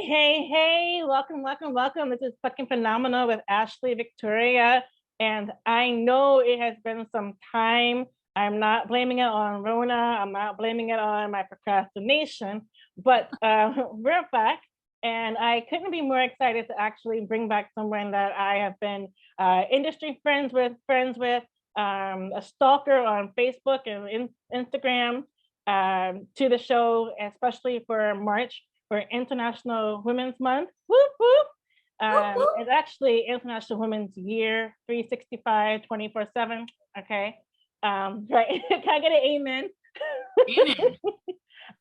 Hey, welcome. This is fucking phenomenal with Ashley Victoria. And I know it has been some time. I'm not blaming it on Rona. I'm not blaming it on my procrastination, but we're back. And I couldn't be more excited to actually bring back someone that I have been industry friends with, a stalker on Facebook and Instagram, to the show, especially for March for International Women's Month. Whoop, whoop. Whoop, whoop. It's actually International Women's Year, 365, 24/7. Okay. Right. Can I get an amen?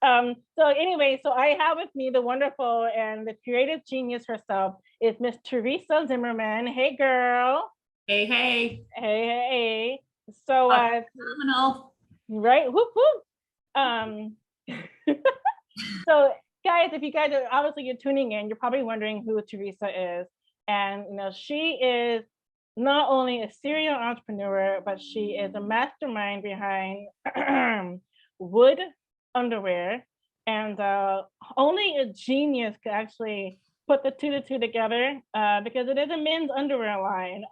Amen. So anyway, so I have with me the wonderful and the creative genius herself is Miss Terresa Zimmerman. Hey, girl. Hey, hey. Hey. So, Phenomenal. right. Whoop, whoop. Um, so guys, if you guys are obviously you're tuning in, you're probably wondering who Teresa is. And she is not only a serial entrepreneur, but she is a mastermind behind Wood underwear. And only a genius could actually put the two together, because it is a men's underwear line.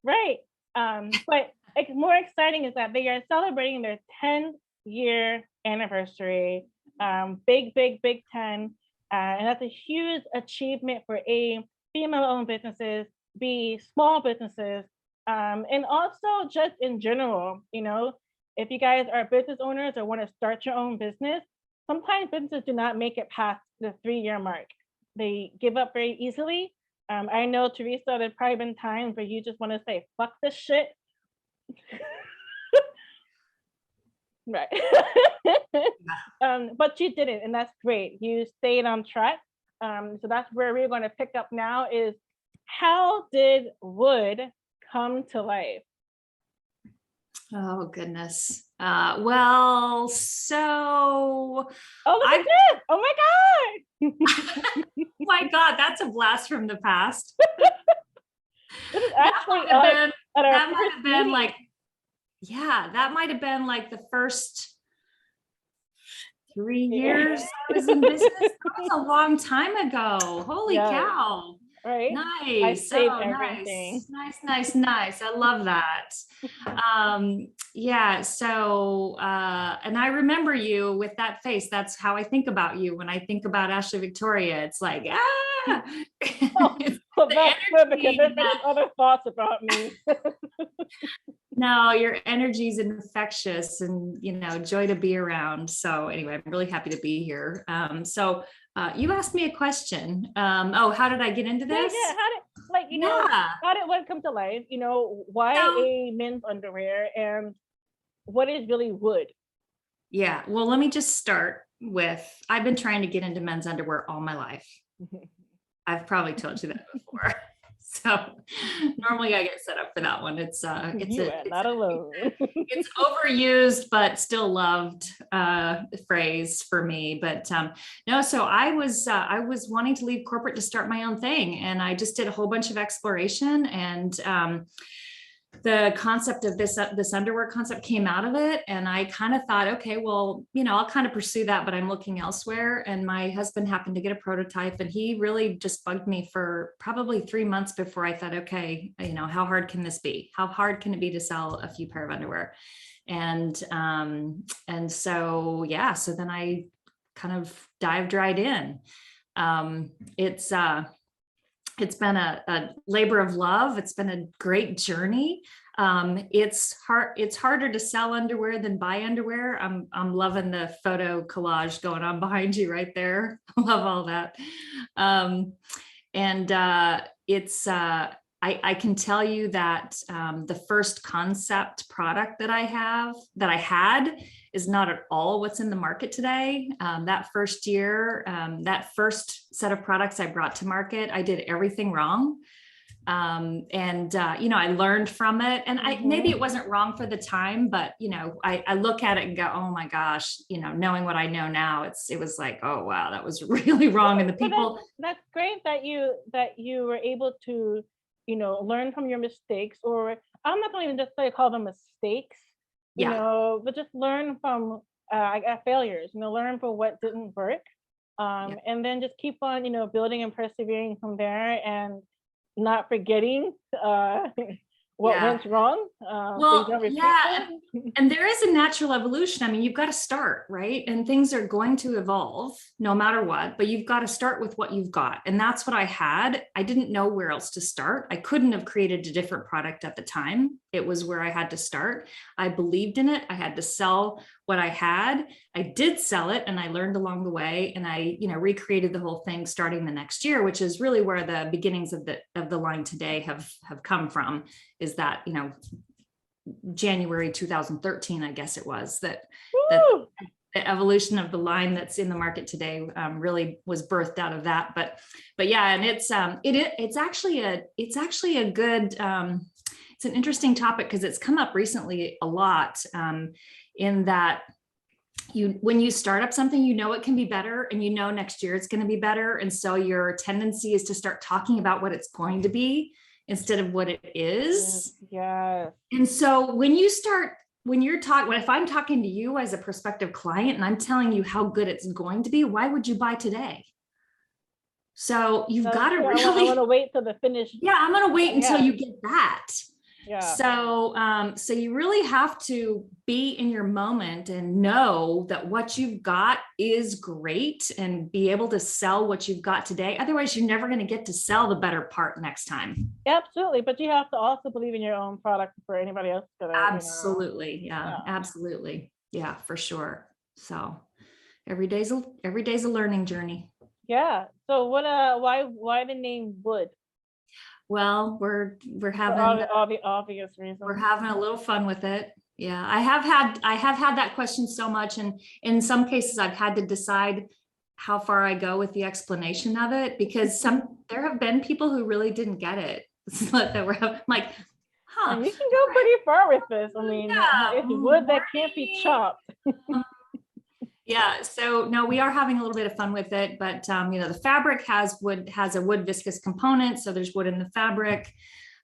Right. But more exciting is that they are celebrating their 10-year anniversary. Big 10. And that's a huge achievement for A, female-owned businesses, B, small businesses, and also just in general, if you guys are business owners or want to start your own business, sometimes businesses do not make it past the 3-year mark. They give up very easily. I know, Teresa, there's probably been times where you just want to say, fuck this shit. Right. But you didn't, and that's great. You stayed on track. So that's where we're going to pick up now is how did Wood come to life? Oh, goodness. Well, so. Oh, look at this. Oh, my God. My God, that's a blast from the past. This is actually that might have been like, yeah, that might have been like the first 3 years I was in business. That was a long time ago. Holy cow. Right. Nice. I saved everything. Nice. I love that. Yeah. So, and I remember you with that face. That's how I think about you. When I think about Ashley Victoria, it's like, well, that's good because there's been other thoughts about me. No, your energy is infectious and, joy to be around. So anyway, I'm really happy to be here. So you asked me a question. How did I get into this? Yeah. How did Wood come to life? Why a men's underwear and what is really Wood? Yeah. Well, let me just start with, I've been trying to get into men's underwear all my life. I've probably told you that before. So normally I get set up for that one. It's not alone. It's overused, but still loved phrase for me. But no, so I was wanting to leave corporate to start my own thing. And I just did a whole bunch of exploration, and the concept of this underwear concept came out of it. And I kind of thought, okay, well, I'll kind of pursue that, but I'm looking elsewhere. And my husband happened to get a prototype, and he really just bugged me for probably 3 months before I thought, okay, how hard can this be? How hard can it be to sell a few pair of underwear? And so, yeah, so then I kind of dived right in. It's been a labor of love. It's been a great journey. It's harder to sell underwear than buy underwear. I'm loving the photo collage going on behind you right there. I love all that. I can tell you that the first concept product that I had is not at all what's in the market today. That first year, that first set of products I brought to market, I did everything wrong. I learned from it, and maybe it wasn't wrong for the time, but, I look at it and go, oh my gosh, knowing what I know now, it was like, oh, wow, that was really wrong. And the people. That's great that you were able to, learn from your mistakes, or I'm not going to even just call them mistakes, but just learn from failures, learn from what didn't work. And then just keep on, building and persevering from there, and not forgetting what Yeah. went wrong. So you Well, don't repeat yeah. them. And there is a natural evolution. I mean, you've got to start, right? And things are going to evolve no matter what, but you've got to start with what you've got. And that's what I had. I didn't know where else to start. I couldn't have created a different product at the time. It was where I had to start. I believed in it. I had to sell what I had. I did sell it, and I learned along the way, and I, recreated the whole thing starting the next year, which is really where the beginnings of the line today have come from, is that, January 2013, I guess it was, that the evolution of the line that's in the market today really was birthed out of that. But yeah, and it's actually a good, it's an interesting topic, because it's come up recently a lot, in that when you start up something, it can be better, and next year it's going to be better. And so your tendency is to start talking about what it's going to be instead of what it is. Yeah. And so if I'm talking to you as a prospective client and I'm telling you how good it's going to be, why would you buy today? So you've got to really, I want to wait till the finish. Yeah, I'm going to wait until you get that. Yeah. So you really have to be in your moment and know that what you've got is great, and be able to sell what you've got today. Otherwise, you're never going to get to sell the better part next time. Absolutely. But you have to also believe in your own product for anybody else to. Absolutely. Yeah, absolutely. Yeah, for sure. So every day's a learning journey. Yeah. So why the name Wood? Well, we're having all the obvious reasons. We're having a little fun with it. Yeah, I have had that question so much, and in some cases I've had to decide how far I go with the explanation of it, because there have been people who really didn't get it. That were like, huh. And you can go pretty far with this. I mean, it's wood that can't be chopped. Yeah, so no, we are having a little bit of fun with it, but the fabric has a wood viscous component, so there's wood in the fabric.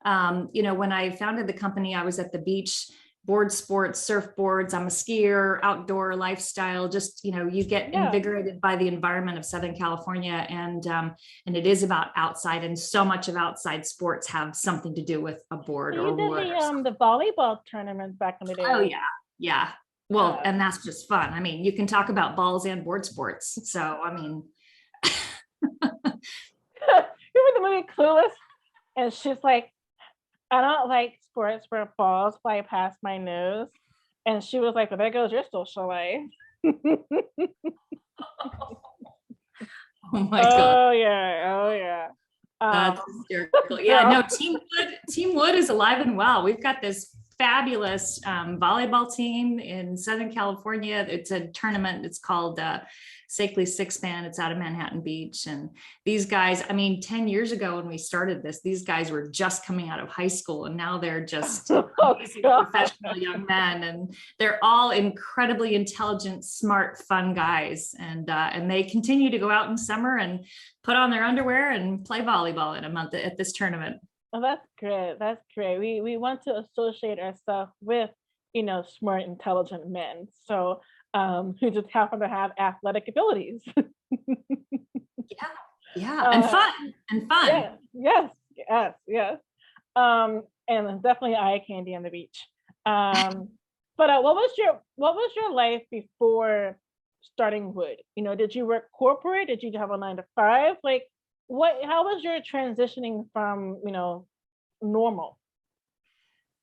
When I founded the company, I was at the beach, board sports, surfboards. I'm a skier, outdoor lifestyle. Just you get invigorated by the environment of Southern California, and it is about outside, and so much of outside sports have something to do with a board or wood. You did the volleyball tournament back in the day. Oh yeah. Well, and that's just fun. I mean, you can talk about balls and board sports. So, I mean. Remember the movie Clueless? And she's like, I don't like sports where balls fly past my nose. And she was like, well, there goes your social life. Oh my God. Oh yeah. That's hysterical. Yeah, no, Team Wood is alive and well. We've got this fabulous volleyball team in Southern California. It's a tournament. It's called Sakely Six-Man. It's out of Manhattan Beach. And these guys, 10 years ago when we started this, these guys were just coming out of high school, and now they're just professional young men. And they're all incredibly intelligent, smart, fun guys. And they continue to go out in summer and put on their underwear and play volleyball in a month at this tournament. Oh, that's great. That's great. We want to associate ourselves with, smart, intelligent men. So who just happen to have athletic abilities. Yeah. And fun. Yes. And definitely eye candy on the beach. But what was your life before starting Wood? Did you work corporate? Did you have a 9-to-5? Like, how was your transitioning from normal?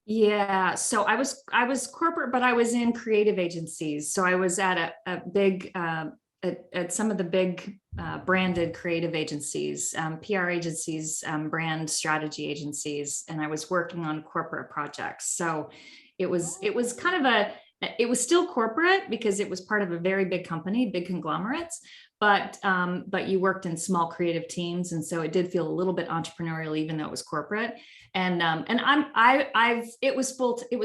Yeah, so I was corporate, but I was in creative agencies. So I was at a big at some of the big branded creative agencies, PR agencies, brand strategy agencies, and I was working on corporate projects. So it was kind of it was still corporate because it was part of a very big company, big conglomerates, but you worked in small creative teams, and so it did feel a little bit entrepreneurial, even though it was corporate. And it was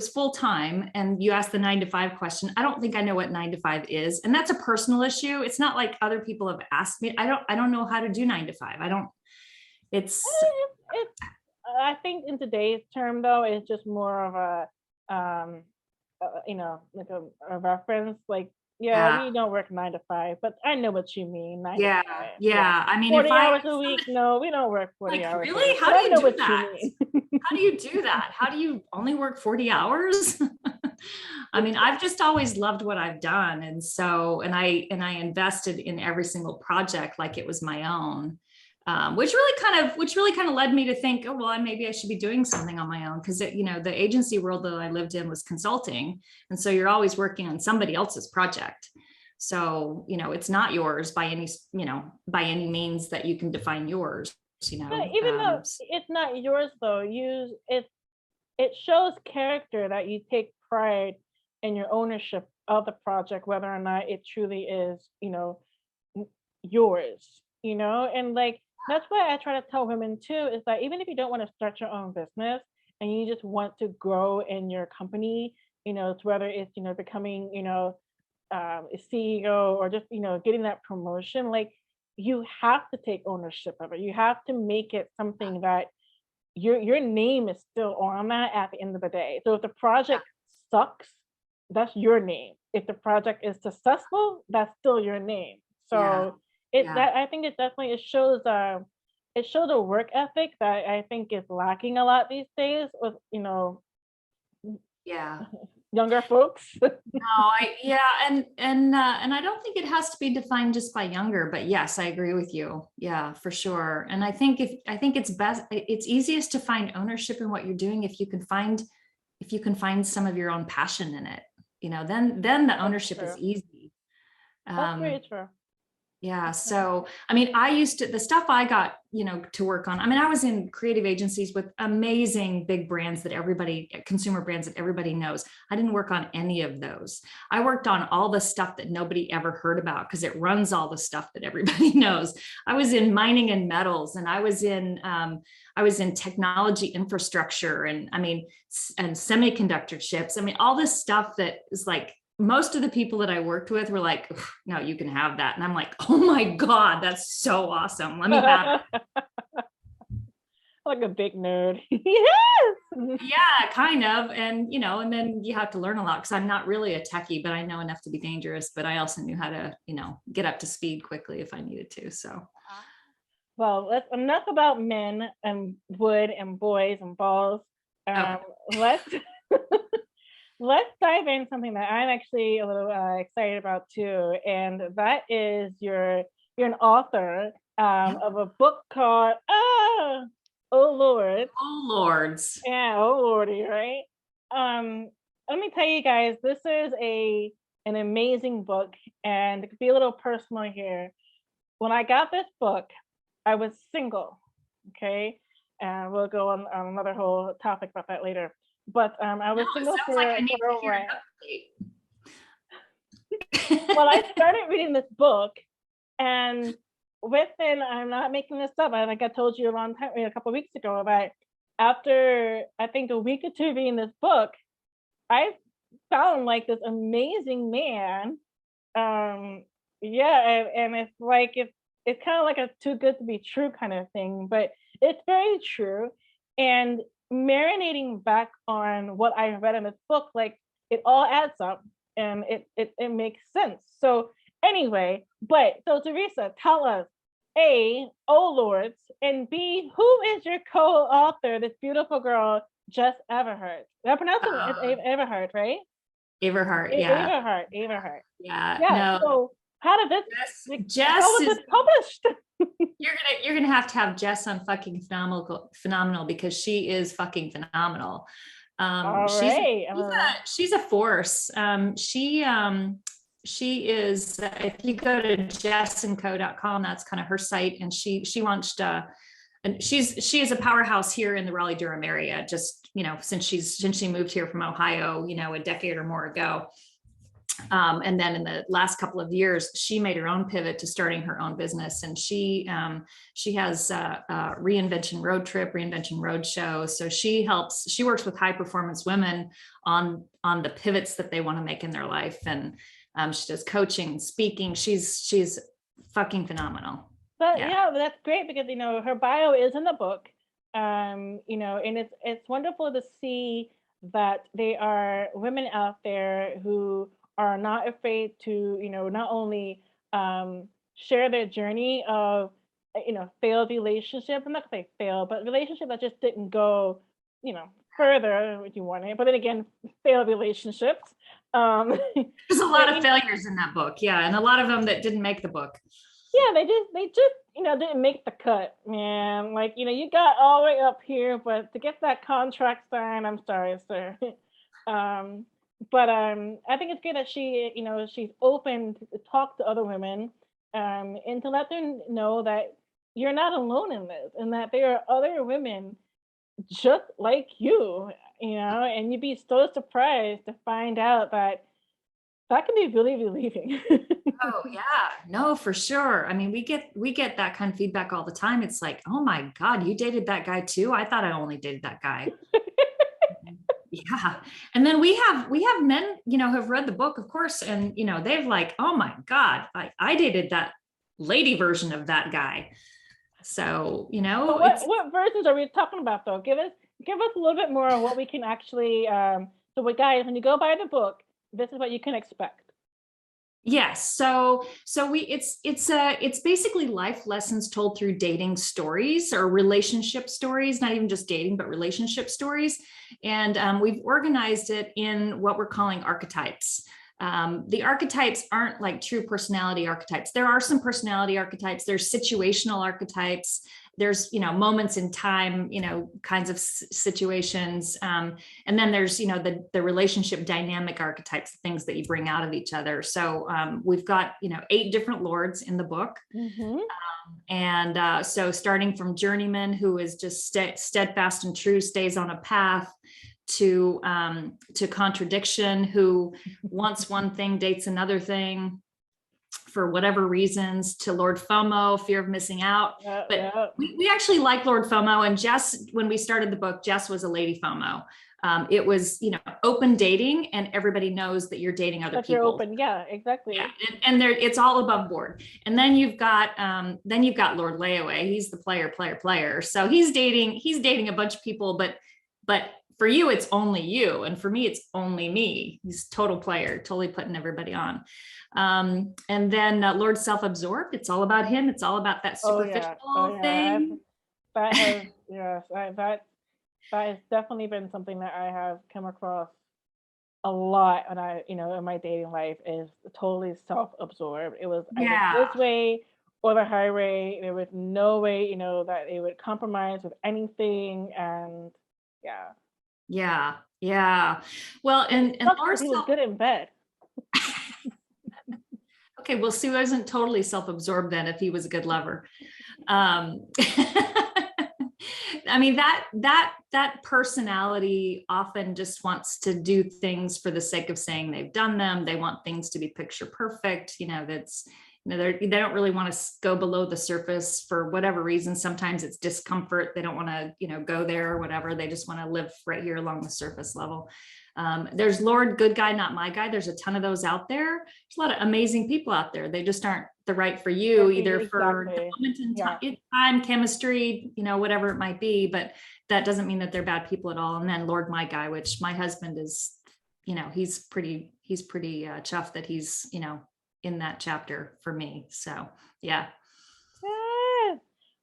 full time. And you asked the 9-to-5 question. I don't think I know what 9-to-5 is, and that's a personal issue. It's not like other people have asked me. I don't know how to do 9-to-5. I think in today's term though, it's just more of a like a reference, like Yeah, Yeah. we don't work 9 to 5, but I know what you mean, 9 to Yeah. 5. Yeah. Yeah. I mean, if 40 I hours a week? No, we don't work 40 like, hours a really, week, how but do I you know do what you that? mean. How do you do that? How do you only work 40 hours? I mean, I've just always loved what I've done. And so, and I invested in every single project like it was my own. Which really kind of led me to think, oh, well, maybe I should be doing something on my own. Cause the agency world that I lived in was consulting. And so you're always working on somebody else's project. So, it's not yours by any means that you can define yours, But even though it's not yours though, it shows character that you take pride in your ownership of the project, whether or not it truly is, yours, and like that's why I try to tell women too, is that even if you don't want to start your own business and you just want to grow in your company, it's whether it's, becoming, a CEO or just, getting that promotion, like you have to take ownership of it. You have to make it something that your name is still on that at the end of the day. So if the project sucks, that's your name. If the project is successful, that's still your name. yeah, So it yeah, that I think it definitely it shows a work ethic that I think is lacking a lot these days with yeah. younger folks. No, yeah, and I don't think it has to be defined just by younger, but yes, I agree with you. Yeah, for sure. And I think it's easiest to find ownership in what you're doing if you can find some of your own passion in it. Then the That's ownership is true. easy. That's Um, very true. yeah. So, I mean, the stuff I got, to work on. I mean, I was in creative agencies with amazing big brands consumer brands that everybody knows. I didn't work on any of those. I worked on all the stuff that nobody ever heard about because it runs all the stuff that everybody knows. I was in mining and metals, and I was in technology infrastructure, and and semiconductor chips. I mean, all this stuff that is like, most of the people that I worked with were like, no, you can have that. And I'm like, oh my God, that's so awesome. Let me have it. Like a big nerd. Yes. Yeah, kind of. And then you have to learn a lot because I'm not really a techie, but I know enough to be dangerous. But I also knew how to, get up to speed quickly if I needed to. So, Well, let's enough about men and wood and boys and balls. oh, Let's let's dive in something that I'm actually a little excited about too, and that is you're an author of a book called Oh Lord. oh Lords. Yeah, oh Lordy, right? Um, Let me tell you guys, this is an amazing book, and to be a little personal here. When I got this book, I was single. Okay, and we'll go on another whole topic about that later. But I No, was it single sounds like I need for to a hear an while. Well, I update. started reading this book, and within, I'm not making this up. I think I told you a couple of weeks ago about after I think a week or two reading this book, I found like this amazing man. Yeah, and it's like it's kind of like a too good to be true kind of thing, but it's very true. And marinating back on what I read in this book, like it all adds up and it makes sense. So anyway, but so Teresa, tell us A, oh Lords, and B, who is your co-author, this beautiful girl, Jess Everhart? Did I pronounce it Everhart, right? Everhart, yeah. Everhart. Yeah. Yeah. No, So how did this? Jess, Like, how Jess was is this published? you're gonna have Jess on fucking phenomenal because she is fucking phenomenal. All right. She's a force. She is, if you go to jessanco.com, that's kind of her site, and she launched and she is a powerhouse here in the Raleigh Durham area, just since she moved here from Ohio, a decade or more ago. And then in the last couple of years, she made her own pivot to starting her own business, and she has Reinvention Road Show. So she works with high performance women on the pivots that they want to make in their life, and she does coaching, speaking. She's fucking phenomenal. But Yeah. yeah, that's great because her bio is in the book. And it's wonderful to see that there are women out there who are not afraid to, not only share their journey of, failed relationship. I'm not gonna say failed, but relationship that just didn't go, further what you wanted. But then again, failed relationships. There's a But lot of failures in that book. Yeah. And a lot of them that didn't make the book. yeah, they just didn't make the cut, man. Like, you got all the way up here, but to get that contract signed, I'm sorry, sir. um, but I think it's good that she's open to talk to other women, and to let them know that you're not alone in this, and that there are other women just like you, and you'd be so surprised to find out that that can be really relieving. Oh yeah, no, for sure. I mean, we get that kind of feedback all the time. It's like, oh my God, you dated that guy too? I thought I only dated that guy. Yeah. And then we have men, have read the book, of course, and they've like, oh my God, I dated that lady version of that guy. So, So it's what versions are we talking about though? Give us a little bit more of what we can actually so what guys, when you go buy the book, this is what you can expect. yes. So it's basically life lessons told through dating stories or relationship stories, not even just dating, but relationship stories. And we've organized it in what we're calling archetypes. The archetypes aren't like true personality archetypes. There are some personality archetypes. There's situational archetypes. There's moments in time, kinds of situations, and then there's the relationship dynamic archetypes, things that you bring out of each other. So we've got 8 different lords in the book. Mm-hmm. And so starting from journeyman, who is just steadfast and true, stays on a path, to contradiction, who wants one thing, dates another thing for whatever reasons, to Lord FOMO, fear of missing out. But we actually like Lord FOMO. And Jess, when we started the book, Jess was a lady FOMO. It was, open dating, and everybody knows that you're dating other people. You're open, yeah, exactly. Yeah, and there, it's all above board. And then you've got Lord Layaway. He's the player. So he's dating a bunch of people, but for you, it's only you. And for me, it's only me. He's total player, totally putting everybody on. And then Lord Self-Absorbed, it's all about him. It's all about that superficial thing. That has, yes, that has definitely been something that I have come across a lot when in my dating life, is totally self-absorbed. It was either this way or the highway. There was no way, that they would compromise with anything. And Yeah. Well, and he was good in bed. Okay, well, Sue isn't totally self-absorbed then if he was a good lover. I mean, that personality often just wants to do things for the sake of saying they've done them. They want things to be picture perfect. They don't really want to go below the surface for whatever reason. Sometimes it's discomfort. They don't want to, go there or whatever. They just want to live right here along the surface level. There's Lord Good Guy, Not My Guy. There's a ton of those out there. There's a lot of amazing people out there. They just aren't the right for you, either for the moment in time, chemistry, whatever it might be. But that doesn't mean that they're bad people at all. And then Lord My Guy, which my husband is, he's pretty chuffed that he's, in that chapter for me. So yeah.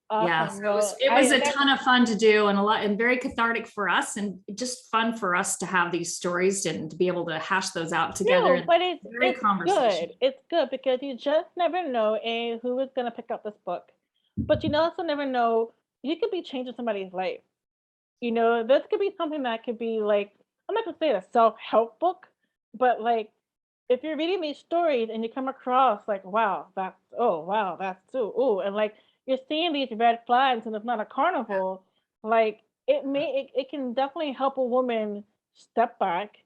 Awesome. Yeah, so it was a ton of fun to do, and very cathartic for us, and just fun for us to have these stories and to be able to hash those out together. No, but it's good. It's good because you just never know who is going to pick up this book, but you also never know, you could be changing somebody's life. This could be something that could be like, I'm not going to say a self-help book, but like, if you're reading these stories and you come across like, wow, that's too, oh, and like, you're seeing these red flags and it's not a carnival, like it can definitely help a woman step back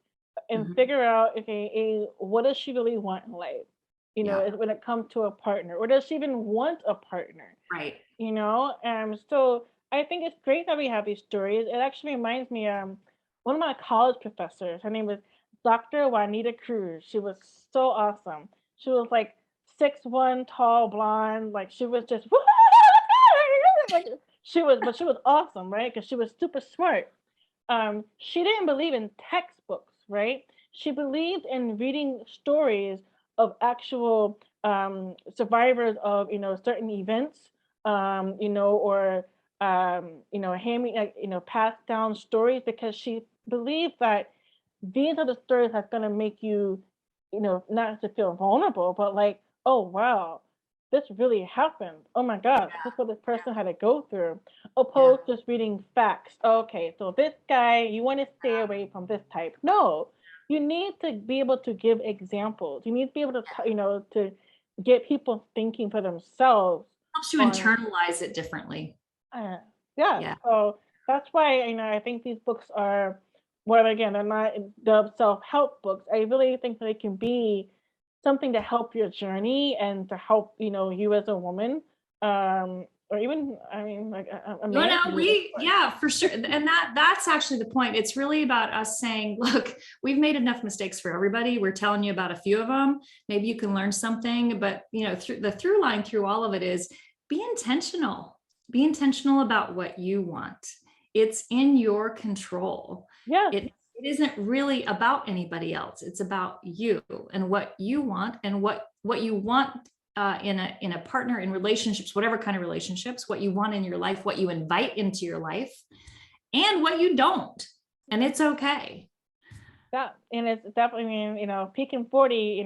and figure out, okay, what does she really want in life? When it comes to a partner, or does she even want a partner? Right. So I think it's great that we have these stories. It actually reminds me, one of my college professors, her name was Dr. Juanita Cruz. She was so awesome. She was like 6'1", tall, blonde. Like she was just like she was awesome, right? Because she was super smart. She didn't believe in textbooks, right? she believed in reading stories of actual survivors of certain events, or handing passed down stories, because she believed that these are the stories that's going to make you, not to feel vulnerable, but like, oh wow, this really happened. Oh my God, this is what this person had to go through. Yeah. Opposed to just reading facts. Okay, so this guy, you want to stay away from this type. No, you need to be able to give examples. You need to be able to, to get people thinking for themselves Helps you on, internalize it differently. uh, yeah. Yeah. So that's why, I think these books are, well, again, they're not the self-help books. I really think they can be something to help your journey and to help, you as a woman, or even, I mean, like a No, man no, can read it. yeah, for sure. And that's actually the point. It's really about us saying, look, we've made enough mistakes for everybody. We're telling you about a few of them. Maybe you can learn something, but through the through line through all of it is be intentional. Be intentional about what you want. It's in your control. Yeah, It isn't really about anybody else. It's about you and what you want, and what you want in a partner, in relationships, whatever kind of relationships, what you want in your life, what you invite into your life, and what you don't. And it's okay. that, and it's definitely, peaking 40,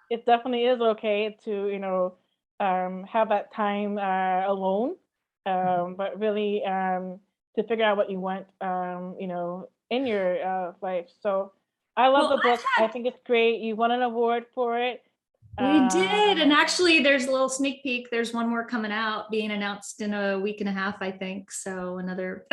it definitely is okay to, have that time alone, but really to figure out what you want, in your life. So I love Well, the book. I think it's great. You won an award for it. we did. And Um, actually, there's a little sneak peek. There's one more coming out, being announced in a week and a half, I think. So another,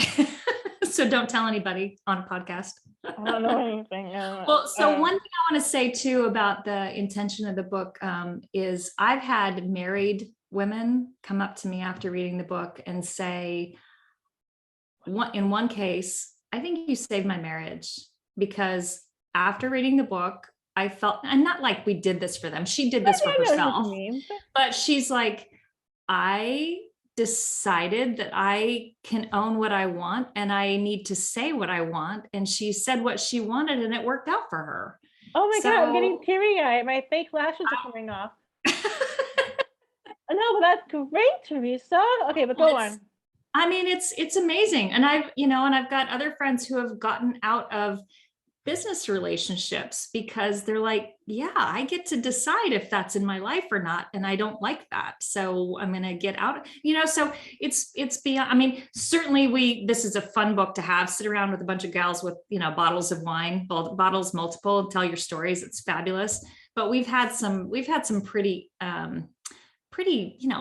so don't tell anybody on a podcast. I don't know anything. Well, so one thing I want to say too about the intention of the book is I've had married women come up to me after reading the book and say, in one case, I think you saved my marriage, because after reading the book, I felt, and not like we did this for them, she did this for I know what you herself, mean. but she's like, I decided that I can own what I want and I need to say what I want. And she said what she wanted and it worked out for her. Oh my God, I'm getting So teary-eyed. My fake lashes are coming off. No, but that's great, Teresa. Okay, but go on. I mean, it's amazing. And I've got other friends who have gotten out of business relationships because they're like, yeah, I get to decide if that's in my life or not. And I don't like that. So I'm going to get out, so it's beyond, I mean, certainly this is a fun book to have, sit around with a bunch of gals with, bottles of wine, bottles, multiple, and tell your stories. It's fabulous. But we've had some pretty,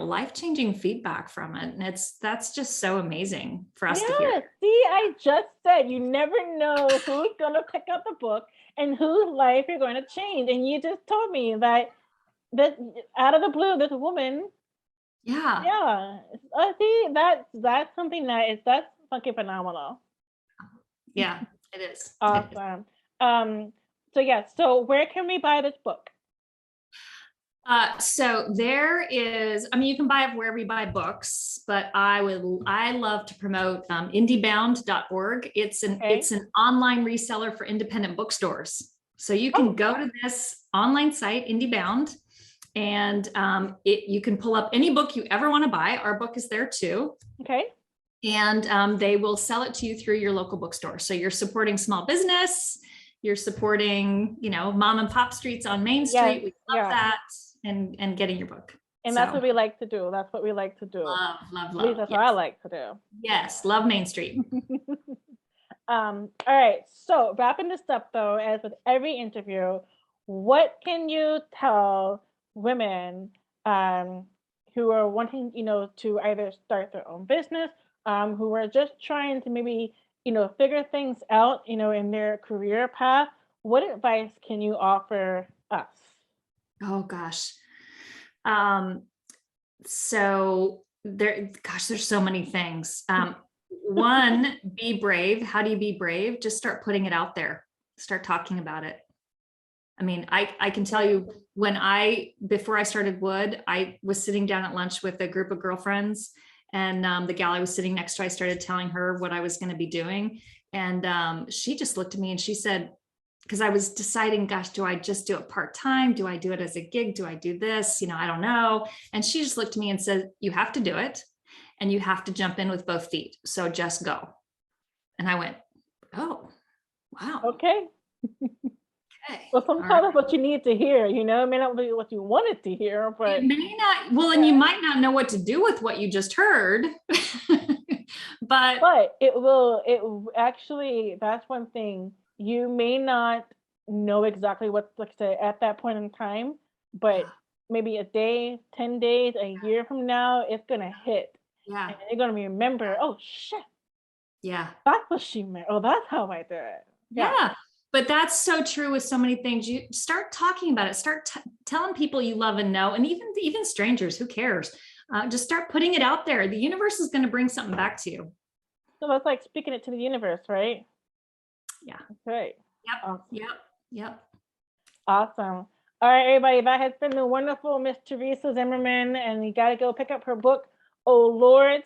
life-changing feedback from it. And that's just so amazing for us to hear. Yeah, see, I just said you never know who's going to pick up the book and whose life you're going to change. And you just told me that out of the blue, this woman. Yeah. Yeah. See, that's something that's fucking phenomenal. Yeah, it is. Awesome. So yeah, so where can we buy this book? So there is, I mean, you can buy it wherever you buy books, but I love to promote indiebound.org. It's an online reseller for independent bookstores. So you can go to this online site, IndieBound, and you can pull up any book you ever want to buy. Our book is there too. Okay. And they will sell it to you through your local bookstore. So you're supporting small business. You're supporting, mom and pop streets on Main Street. We love that. And getting your book. And that's what we like to do. That's what we like to do. Love. At least that's what I like to do. Yes, love Main Street. All right. So wrapping this up though, as with every interview, what can you tell women who are wanting, to either start their own business, who are just trying to maybe, figure things out, in their career path? What advice can you offer us? Oh gosh. So there's so many things. One, be brave. How do you be brave? Just start putting it out there. Start talking about it. I mean, I can tell you before I started Wood, I was sitting down at lunch with a group of girlfriends, and the gal I was sitting next to, I started telling her what I was going to be doing. And she just looked at me and she said, because I was deciding, gosh, do I just do it part-time? Do I do it as a gig? Do I do this? I don't know. And she just looked at me and said, you have to do it and you have to jump in with both feet. So just go. And I went, oh, wow. Okay. Okay. Well, sometimes that's what you need to hear, it may not be what you wanted to hear, but it may not, well, and you might not know what to do with what you just heard. But it actually, that's one thing. You may not know exactly what to say at that point in time, but maybe a day, 10 days, a year from now, it's going to hit. Yeah. And you're going to remember, oh, shit. Yeah. That's what she meant. Oh, that's how I did it. Yeah. But that's so true with so many things. You start talking about it, start telling people you love and know, and even strangers, who cares? Just start putting it out there. The universe is going to bring something back to you. So that's like speaking it to the universe, right? Yeah. Right. Yep. Awesome. Yep. Awesome. All right, everybody, that has been the wonderful Miss Terresa Zimmerman, and you got to go pick up her book, Oh Lords.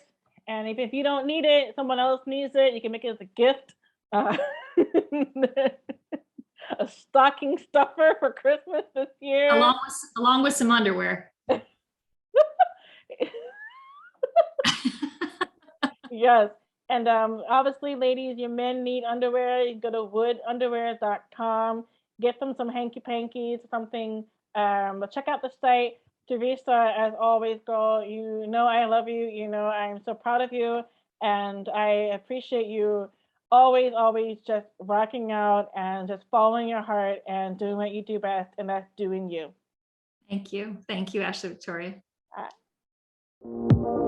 And if you don't need it, someone else needs it, you can make it as a gift. A stocking stuffer for Christmas this year. Along with some underwear. Yes. And obviously, ladies, your men need underwear. You go to woodunderwear.com, get them some hanky pankies, something. But check out the site. Teresa, as always, girl, I love you. I'm so proud of you. And I appreciate you always just rocking out and just following your heart and doing what you do best. And that's doing you. Thank you. Thank you, Ashley Victoria. All right.